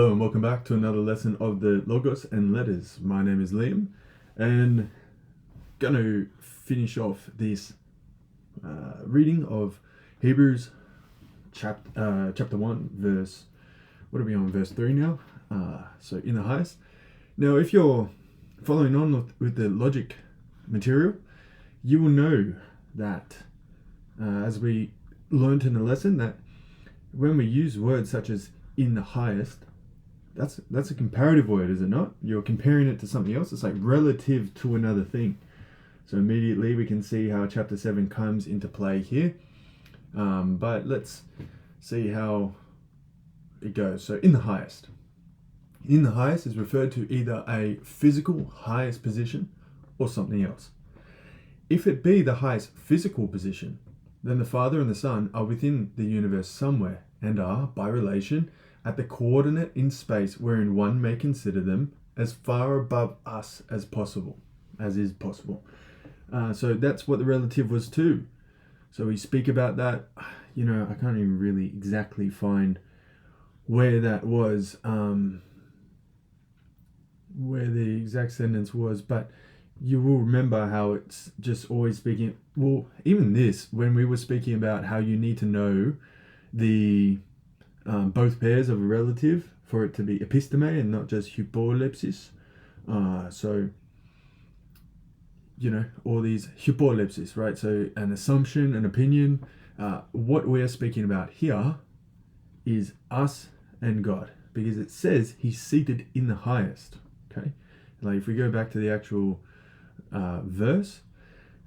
Hello and welcome back to another lesson of the Logos and Letters. My name is Liam and going to finish off this reading of Hebrews chapter 1 verse, what are we on, verse 3 now? So in the highest. Now if you're following on with the logic material, you will know that as we learned in the lesson, that when we use words such as in the highest, that's a comparative word, is it not? You're comparing it to something else. It's like relative to another thing. So immediately we can see how chapter 7 comes into play here. But let's see how it goes. So in the highest. In the highest is referred to either a physical highest position or something else. If it be the highest physical position, then the Father and the Son are within the universe somewhere and are, by relation, at the coordinate in space wherein one may consider them as far above us as possible, as is possible. So that's what the relative was too. So we speak about that. I can't even really exactly find where that was, where the exact sentence was, but you will remember how it's just always speaking. Well, even this, when we were speaking about how you need to know the both pairs of a relative for it to be episteme and not just hypolepsis. So all these hypolepsis, right? So an assumption, an opinion. What we are speaking about here is us and God, because it says he's seated in the highest. Okay, like if we go back to the actual verse,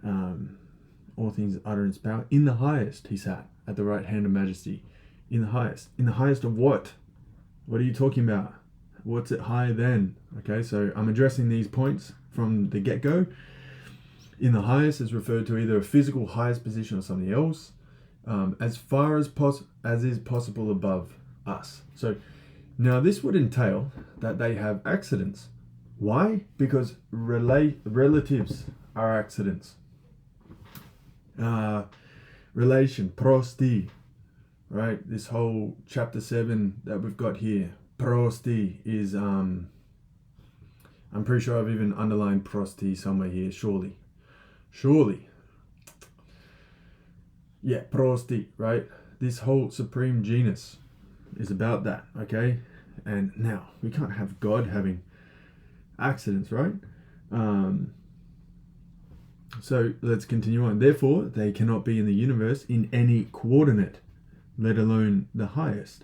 all things utterance power, in the highest he sat at the right hand of majesty. In the highest. In the highest of what? What are you talking about? What's it higher than? Okay, so I'm addressing these points from the get-go. In the highest is referred to either a physical highest position or something else, as far as is possible above us. So now this would entail that they have accidents. Why? Because relatives are accidents. Relation, prosti. Right, this whole chapter 7 that we've got here, prosti, is I'm pretty sure I've even underlined prosti somewhere here. Surely, yeah, prosti. Right, this whole supreme genus is about that. Okay, and now we can't have God having accidents, right? So let's continue on. Therefore, they cannot be in the universe in any coordinate, let alone the highest.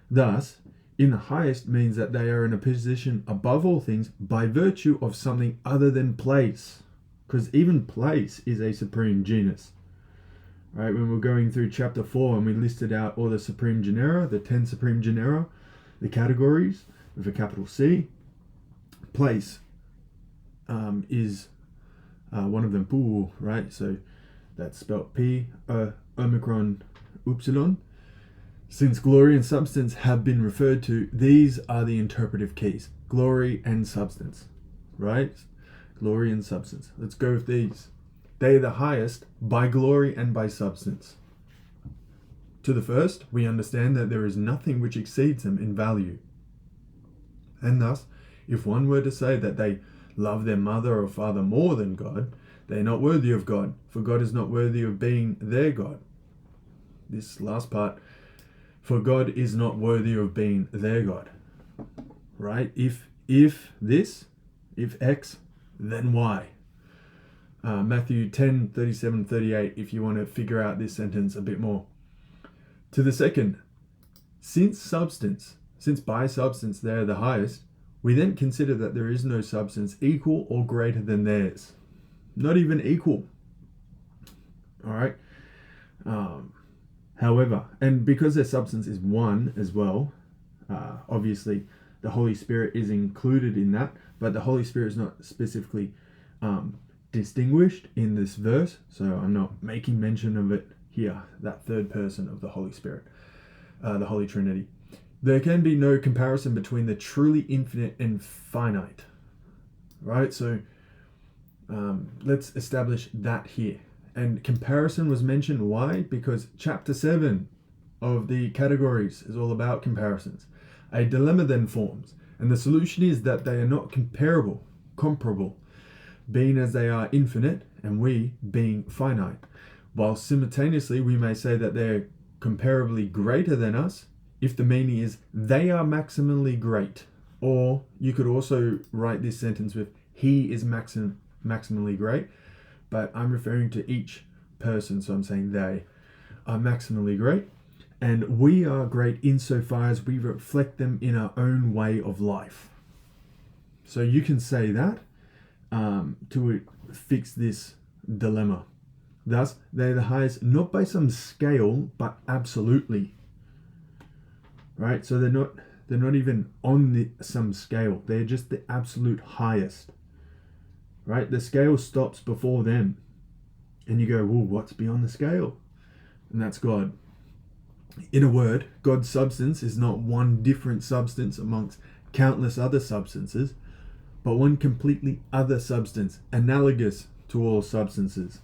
Thus, in the highest means that they are in a position above all things by virtue of something other than place. Because even place is a supreme genus. Right? When we're going through chapter 4 and we listed out all the supreme genera, the 10 supreme genera, the categories with a capital C, place is one of them, Poo, right? So that's spelled P, Omicron, Upsilon. Since glory and substance have been referred to, these are the interpretive keys. Glory and substance, right? Glory and substance. Let's go with these. They are the highest by glory and by substance. To the first, we understand that there is nothing which exceeds them in value. And thus, if one were to say that they love their mother or father more than God, they are not worthy of God, for God is not worthy of being their God. This last part, for God is not worthy of being their God. Right? If X, then Y. Matthew 10:37-38, if you want to figure out this sentence a bit more. To the second, since by substance they are the highest, we then consider that there is no substance equal or greater than theirs. Not even equal. All right? However, and because their substance is one as well, obviously the Holy Spirit is included in that, but the Holy Spirit is not specifically distinguished in this verse, so I'm not making mention of it here, that third person of the Holy Spirit, the Holy Trinity. There can be no comparison between the truly infinite and finite. Right? So let's establish that here. And comparison was mentioned. Why? Because chapter 7 of the categories is all about comparisons. A dilemma then forms, and the solution is that they are not comparable, being as they are infinite and we being finite. While simultaneously we may say that they're comparably greater than us, if the meaning is they are maximally great. Or you could also write this sentence with he is maximally great, but I'm referring to each person, so I'm saying they are maximally great, and we are great insofar as we reflect them in our own way of life. So you can say that to fix this dilemma. Thus, they're the highest, not by some scale, but absolutely. Right? So they're not even on some scale. They're just the absolute highest. Right? The scale stops before them. And you go, well, what's beyond the scale? And that's God. In a word, God's substance is not one different substance amongst countless other substances, but one completely other substance, analogous to all substances.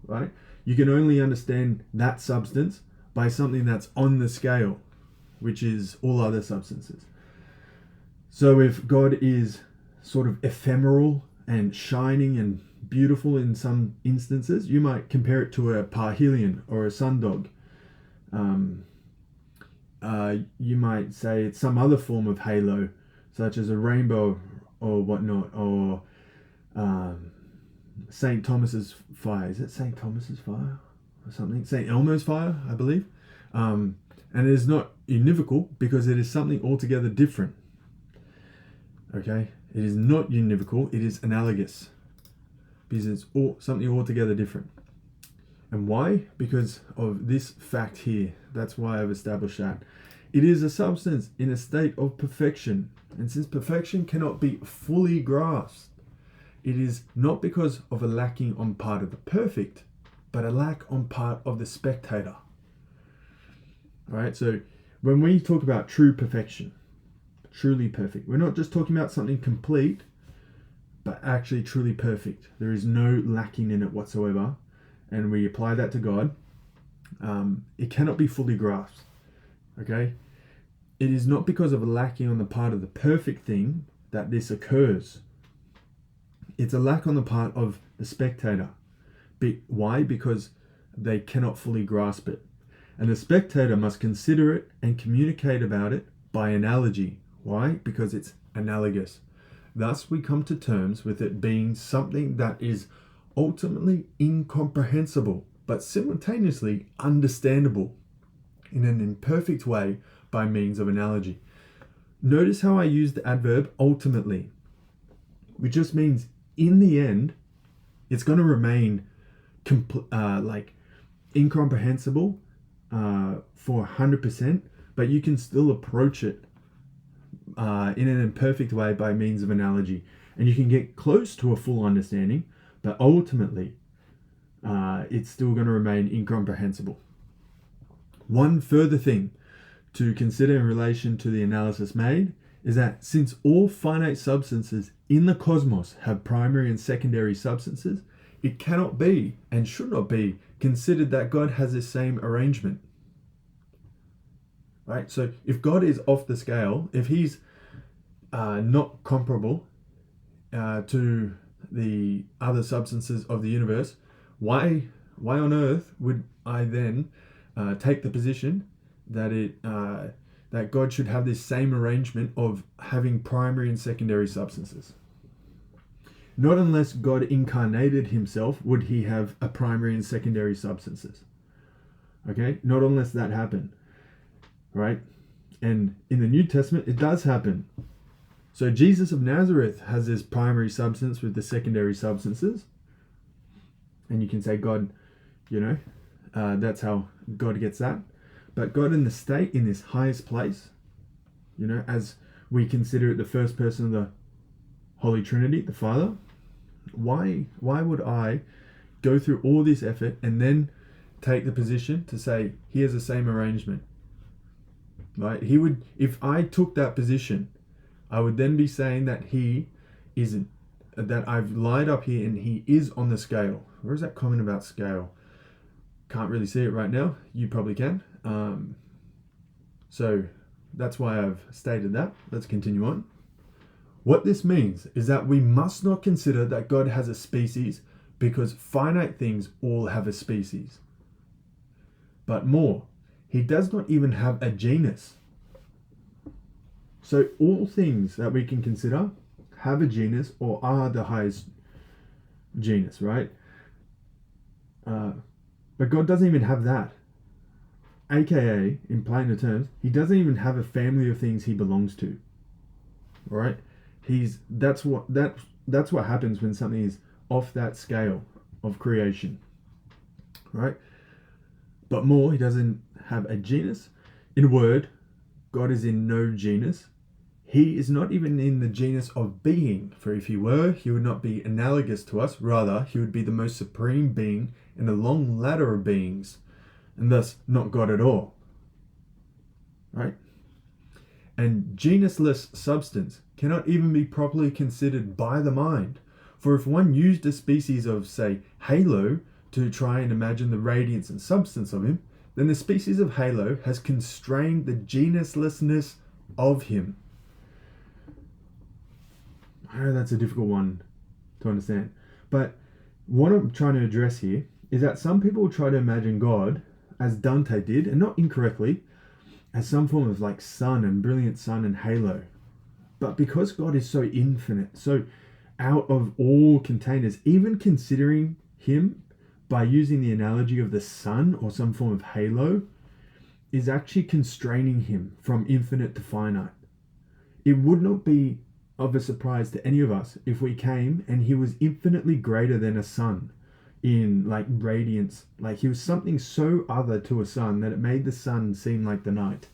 Right? You can only understand that substance by something that's on the scale, which is all other substances. So if God is sort of ephemeral and shining and beautiful in some instances, you might compare it to a parhelion or a sundog. You might say it's some other form of halo, such as a rainbow or whatnot, or St. Thomas's fire. Is it St. Thomas's fire or something? St. Elmo's fire, I believe. And it is not univocal because it is something altogether different. Okay? It is not univocal, it is analogous. Because it's something altogether different. And why? Because of this fact here. That's why I've established that. It is a substance in a state of perfection. And since perfection cannot be fully grasped, it is not because of a lacking on part of the perfect, but a lack on part of the spectator. Alright, so when we talk about true perfection, truly perfect, we're not just talking about something complete, but actually truly perfect. There is no lacking in it whatsoever. And we apply that to God. It cannot be fully grasped. Okay? It is not because of a lacking on the part of the perfect thing that this occurs. It's a lack on the part of the spectator. Why? Because they cannot fully grasp it. And the spectator must consider it and communicate about it by analogy. Why? Because it's analogous. Thus we come to terms with it being something that is ultimately incomprehensible, but simultaneously understandable in an imperfect way by means of analogy. Notice how I use the adverb ultimately, which just means in the end, it's going to remain incomprehensible for 100%, but you can still approach it in an imperfect way by means of analogy. And you can get close to a full understanding, but ultimately, it's still going to remain incomprehensible. One further thing to consider in relation to the analysis made is that since all finite substances in the cosmos have primary and secondary substances, it cannot be and should not be considered that God has the same arrangement. Right? So if God is off the scale, if he's not comparable to the other substances of the universe, why on earth would I then take the position that that God should have this same arrangement of having primary and secondary substances? Not unless God incarnated himself would he have a primary and secondary substances. Okay? Not unless that happened. Right? And in the New Testament, it does happen. So Jesus of Nazareth has this primary substance with the secondary substances. And you can say God, that's how God gets that. But God in the state, in this highest place, as we consider it the first person of the Holy Trinity, the Father, why would I go through all this effort and then take the position to say he has the same arrangement? Right? He would, if I took that position, I would then be saying that he isn't, that I've lied up here and he is on the scale. Where is that comment about scale? Can't really see it right now. You probably can. So that's why I've stated that. Let's continue on. What this means is that we must not consider that God has a species, because finite things all have a species. But more, he does not even have a genus. So all things that we can consider have a genus or are the highest genus, right? But God doesn't even have that. AKA, in plainer terms, he doesn't even have a family of things he belongs to. All right? That's what happens when something is off that scale of creation. Right? But more, he doesn't have a genus. In a word, God is in no genus. He is not even in the genus of being, for if he were, he would not be analogous to us. Rather, he would be the most supreme being in a long ladder of beings, and thus not God at all. Right? And genusless substance cannot even be properly considered by the mind. For if one used a species of, say, halo to try and imagine the radiance and substance of him, then the species of halo has constrained the genuslessness of him. I know that's a difficult one to understand. But what I'm trying to address here is that some people try to imagine God, as Dante did, and not incorrectly, as some form of like sun and brilliant sun and halo. But because God is so infinite, so out of all containers, even considering him by using the analogy of the sun or some form of halo is actually constraining him from infinite to finite. It would not be of a surprise to any of us if we came and he was infinitely greater than a sun in like radiance. Like he was something so other to a sun that it made the sun seem like the night.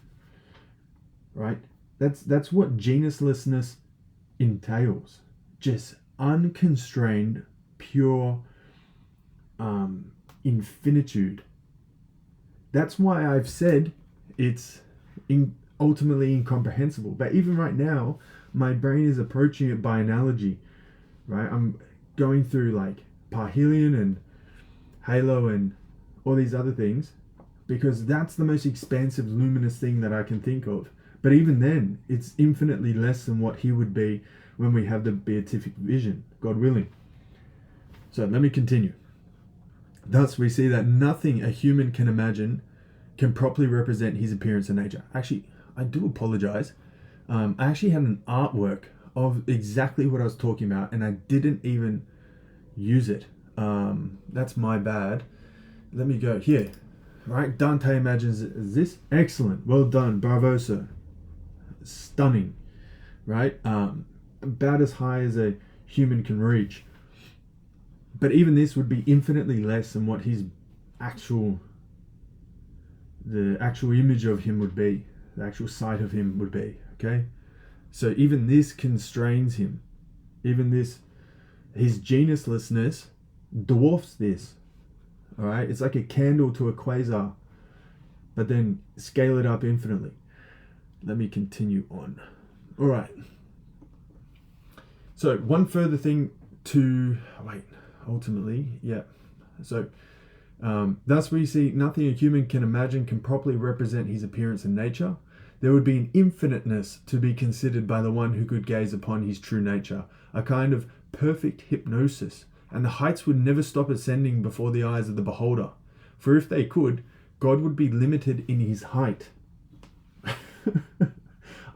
Right? That's what genuslessness entails. Just unconstrained, pure infinitude. That's why I've said it's ultimately incomprehensible. But even right now, my brain is approaching it by analogy. Right? I'm going through like parhelion and halo and all these other things because that's the most expansive, luminous thing that I can think of. But even then, it's infinitely less than what he would be when we have the beatific vision, God willing. So let me continue. Thus, we see that nothing a human can imagine can properly represent his appearance and nature. Actually, I do apologize. I actually had an artwork of exactly what I was talking about, and I didn't even use it. That's my bad. Let me go here. Right, Dante imagines it as this. Excellent. Well done. Bravo, sir. Stunning. Right? About as high as a human can reach. But even this would be infinitely less than what the actual image of him would be, the actual sight of him would be. Okay, so even this constrains him. Even this, his genuslessness dwarfs this. All right, it's like a candle to a quasar, but then scale it up infinitely. Let me continue on. All right. So one further thing to ultimately, yeah. So thus we see nothing a human can imagine can properly represent his appearance and nature. There would be an infiniteness to be considered by the one who could gaze upon his true nature, a kind of perfect hypnosis, and the heights would never stop ascending before the eyes of the beholder. For if they could, God would be limited in his height.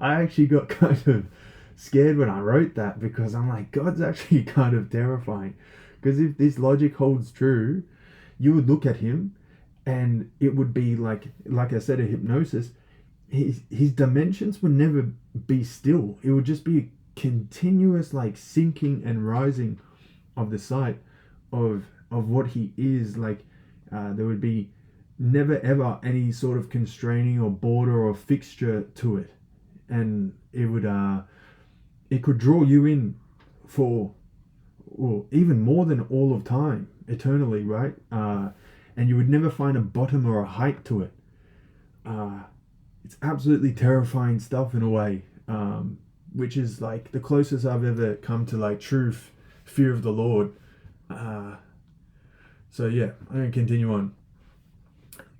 I actually got kind of scared when I wrote that because I'm like, God's actually kind of terrifying. Because if this logic holds true, you would look at him and it would be like I said, a hypnosis. His dimensions would never be still. It would just be a continuous like sinking and rising of the sight of what he is. Like there would be never ever any sort of constraining or border or fixture to it, and it could draw you in for even more than all of time, eternally, right? And you would never find a bottom or a height to it. It's absolutely terrifying stuff in a way, which is like the closest I've ever come to like true fear of the Lord. So yeah, I'm going to continue on.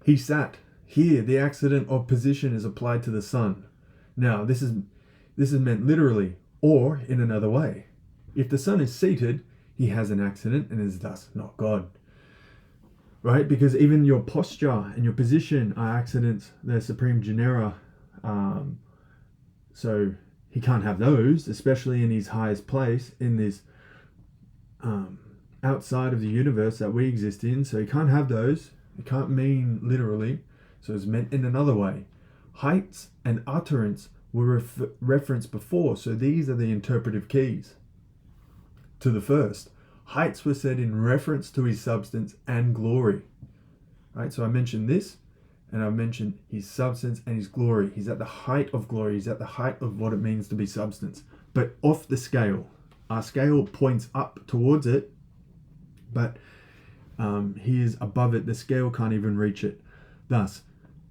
He sat. Here, the accident of position is applied to the sun. Now, this is meant literally, or in another way. If the Son is seated, he has an accident and is thus not God. Right? Because even your posture and your position are accidents. They're supreme genera. So he can't have those, especially in his highest place, in this outside of the universe that we exist in. So he can't have those. It can't mean literally. So it's meant in another way. Heights and utterance were referenced before. So these are the interpretive keys to the first. Heights were said in reference to his substance and glory. Right? So I mentioned this, and I mentioned his substance and his glory. He's at the height of glory. He's at the height of what it means to be substance. But off the scale. Our scale points up towards it, but he is above it. The scale can't even reach it. Thus,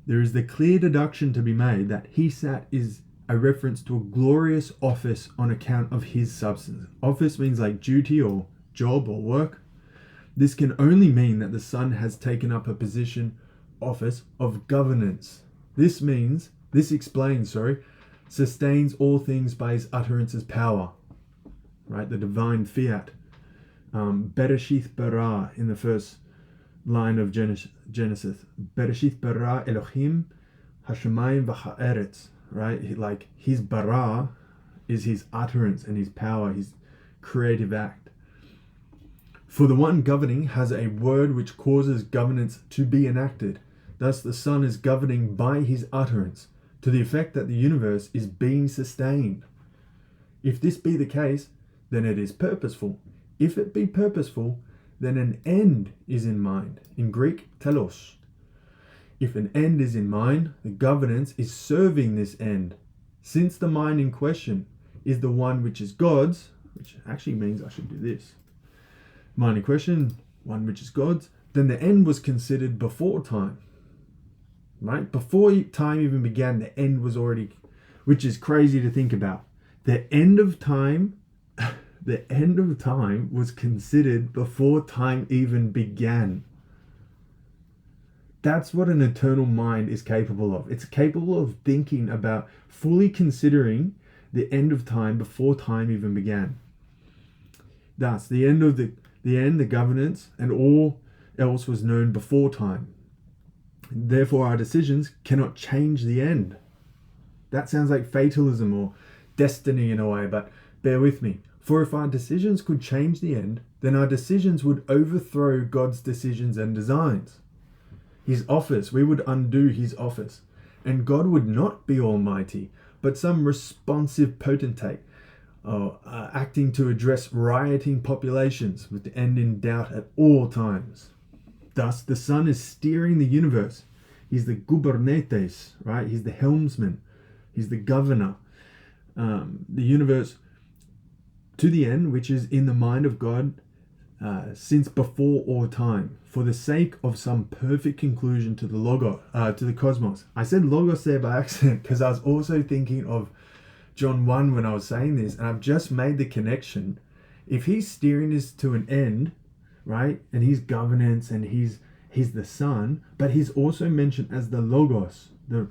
there is the clear deduction to be made that he sat is a reference to a glorious office on account of his substance. Office means like duty or job or work. This can only mean that the Son has taken up a position, office of governance. This explains, sustains all things by his utterance's power. Right, the divine fiat. Bereshith bara in the first line of Genesis. Bereshith bara Elohim hashemayim v'ha'eretz. Right, like his bara is his utterance and his power, his creative act. For the one governing has a word which causes governance to be enacted. Thus the Son is governing by his utterance, to the effect that the universe is being sustained. If this be the case, then it is purposeful. If it be purposeful, then an end is in mind. In Greek, telos. If an end is in mind, the governance is serving this end. Since the mind in question is the one which is God's, which actually means I should do this. Mind in question, one which is God's, then the end was considered before time. Right? Before time even began, the end was already, which is crazy to think about. The end of time was considered before time even began. That's what an eternal mind is capable of. It's capable of thinking about, fully considering the end of time before time even began. Thus, the governance, and all else was known before time. Therefore, our decisions cannot change the end. That sounds like fatalism or destiny in a way, but bear with me. For if our decisions could change the end, then our decisions would overthrow God's decisions and designs. His office, we would undo his office. And God would not be almighty, but some responsive potentate, acting to address rioting populations with the end in doubt at all times. Thus, the Son is steering the universe. He's the gubernates, right? He's the helmsman. He's the governor. The universe to the end, which is in the mind of God since before all time, for the sake of some perfect conclusion to the logos, to the cosmos. I said logos there by accident because I was also thinking of John 1 when I was saying this, and I've just made the connection. If he's steering this to an end, right, and he's governance and he's the Son, but he's also mentioned as the logos, the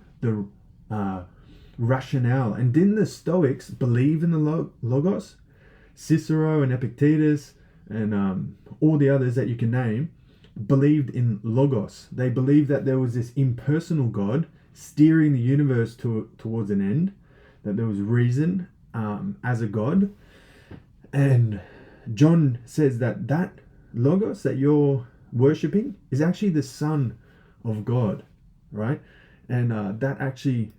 rationale. And didn't the Stoics believe in the logos? Cicero and Epictetus and all the others that you can name believed in logos. They believed that there was this impersonal God steering the universe towards an end, that there was reason as a God. And John says that logos that you're worshipping is actually the Son of God, right? And that actually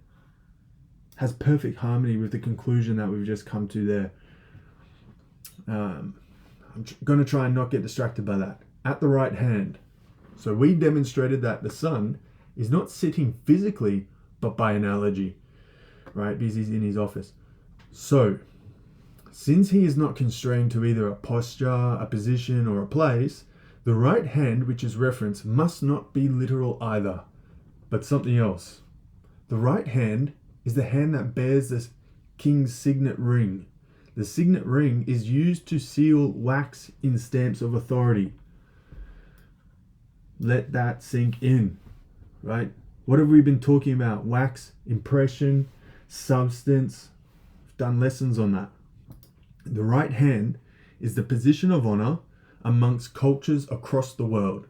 has perfect harmony with the conclusion that we've just come to there. I'm going to try and not get distracted by that. At the right hand. So we demonstrated that the Son is not sitting physically, but by analogy, right? Because he's in his office. So, since he is not constrained to either a posture, a position, or a place, the right hand, which is referenced, must not be literal either, but something else. The right hand is the hand that bears the king's signet ring. The signet ring is used to seal wax in stamps of authority. Let that sink in, right? What have we been talking about? Wax, impression, substance. We've done lessons on that. The right hand is the position of honor amongst cultures across the world.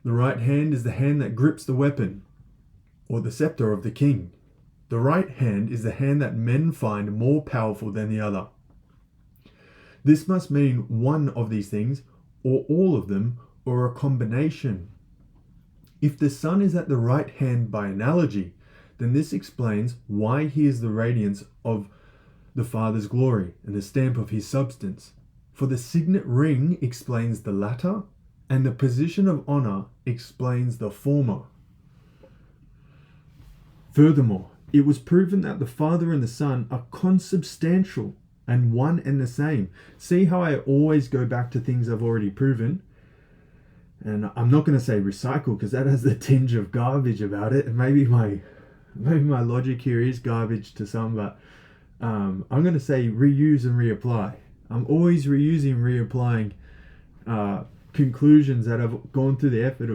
The right hand is the hand that grips the weapon or the scepter of the king. The right hand is the hand that men find more powerful than the other. This must mean one of these things, or all of them, or a combination. If the Son is at the right hand by analogy, then this explains why he is the radiance of the Father's glory and the stamp of his substance. For the signet ring explains the latter, and the position of honor explains the former. Furthermore, it was proven that the Father and the Son are consubstantial and one and the same. See how I always go back to things I've already proven? And I'm not going to say recycle because that has the tinge of garbage about it. And maybe my logic here is garbage to some, but I'm going to say reuse and reapply. I'm always reusing, reapplying conclusions that I've gone through the effort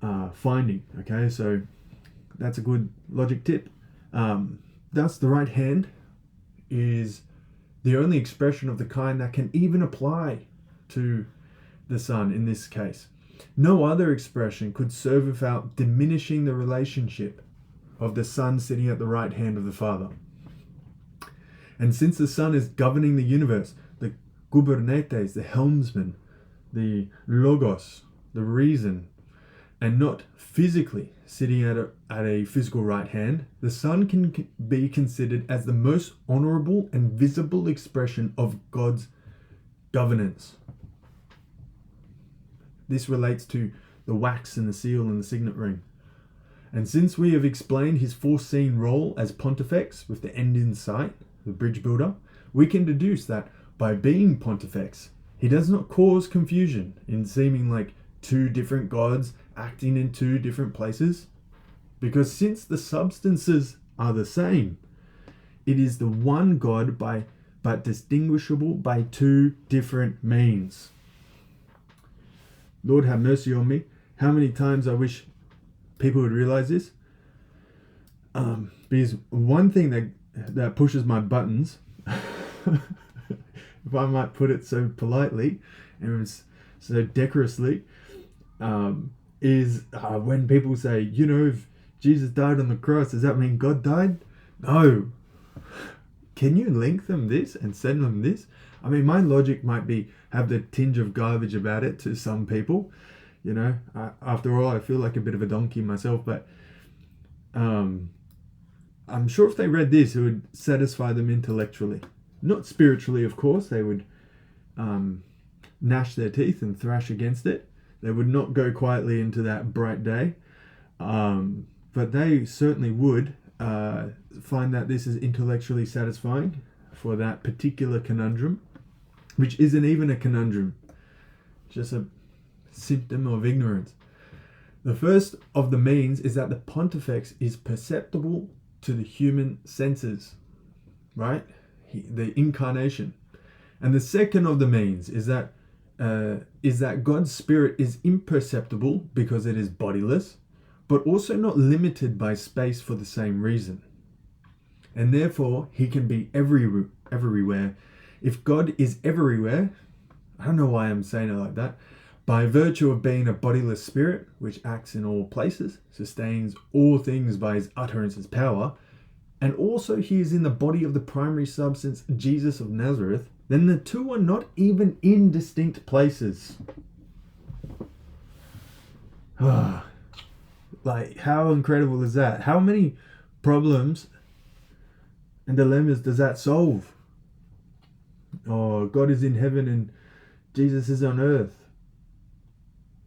of finding. Okay, so that's a good logic tip. Thus, the right hand is the only expression of the kind that can even apply to the Son in this case. No other expression could serve without diminishing the relationship of the Son sitting at the right hand of the Father. And since the Son is governing the universe, the gubernetes, the helmsman, the logos, the reason, and not physically sitting at a physical right hand, the Son can be considered as the most honorable and visible expression of God's governance. This relates to the wax and the seal and the signet ring. And since we have explained his foreseen role as pontifex with the end in sight, the bridge builder, we can deduce that by being pontifex, he does not cause confusion in seeming like two different gods acting in two different places. Because since the substances are the same, it is the one God but distinguishable by two different means. Lord have mercy on me. How many times I wish people would realize this. Because one thing that pushes my buttons, if I might put it so politely and so decorously, is when people say, if Jesus died on the cross, does that mean God died? No. Can you link them this and send them this? I mean, my logic might have the tinge of garbage about it to some people. After all, I feel like a bit of a donkey myself, but I'm sure if they read this, it would satisfy them intellectually. Not spiritually, of course. They would gnash their teeth and thrash against it. They would not go quietly into that bright day. But they certainly would find that this is intellectually satisfying for that particular conundrum, which isn't even a conundrum, just a symptom of ignorance. The first of the means is that the pontifex is perceptible to the human senses, right? The incarnation. And the second of the means is that God's Spirit is imperceptible because it is bodiless, but also not limited by space for the same reason. And therefore, he can be everywhere. If God is everywhere, I don't know why I'm saying it like that, by virtue of being a bodiless spirit, which acts in all places, sustains all things by his utterance's power, and also he is in the body of the primary substance, Jesus of Nazareth, then the two are not even in distinct places. Like, how incredible is that? How many problems and dilemmas does that solve? Oh, God is in heaven and Jesus is on earth.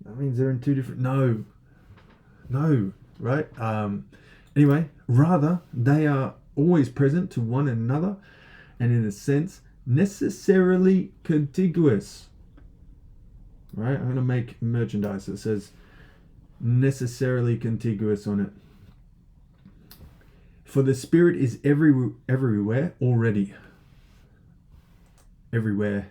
That means they're in two different... No, right? Anyway, rather, they are always present to one another and in a sense, necessarily contiguous. Right? I'm going to make merchandise that says necessarily contiguous on it. For the Spirit is everywhere already. Everywhere.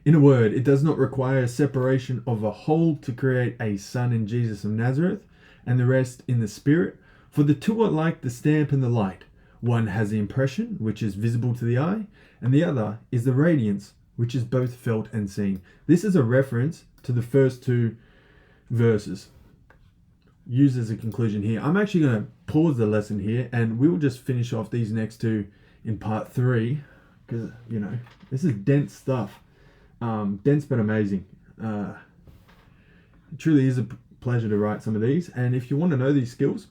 In a word, it does not require a separation of a whole to create a Son in Jesus of Nazareth and the rest in the Spirit, For the two are like the stamp and the light. One has the impression, which is visible to the eye, and the other is the radiance, which is both felt and seen. This is a reference to the first two verses. Used as a conclusion here. I'm actually going to pause the lesson here, and we'll just finish off these next two in part 3, because, you know, this is dense stuff. Dense but amazing. It truly is a pleasure to write some of these, and if you want to know these skills,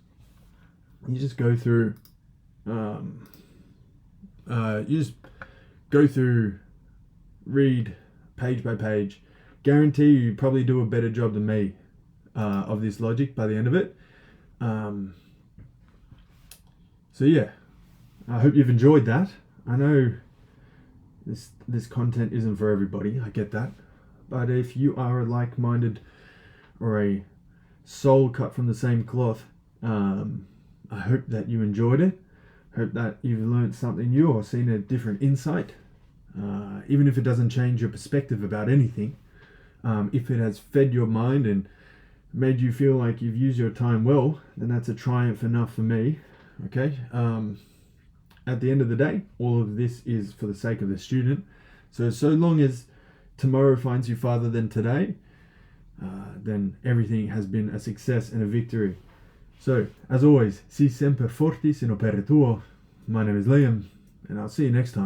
you just go through read page by page. Guarantee you probably do a better job than me of this logic by the end of it. So yeah, I hope you've enjoyed that. I know this content isn't for everybody, I get that, but if you are a like-minded or a soul cut from the same cloth, I hope that you enjoyed it. Hope that you've learned something new or seen a different insight. Even if it doesn't change your perspective about anything, if it has fed your mind and made you feel like you've used your time well, then that's a triumph enough for me. Okay. At the end of the day, all of this is for the sake of the student. So long as tomorrow finds you farther than today, then everything has been a success and a victory. So, as always, si semper fortis in opere tuo. My name is Liam, and I'll see you next time.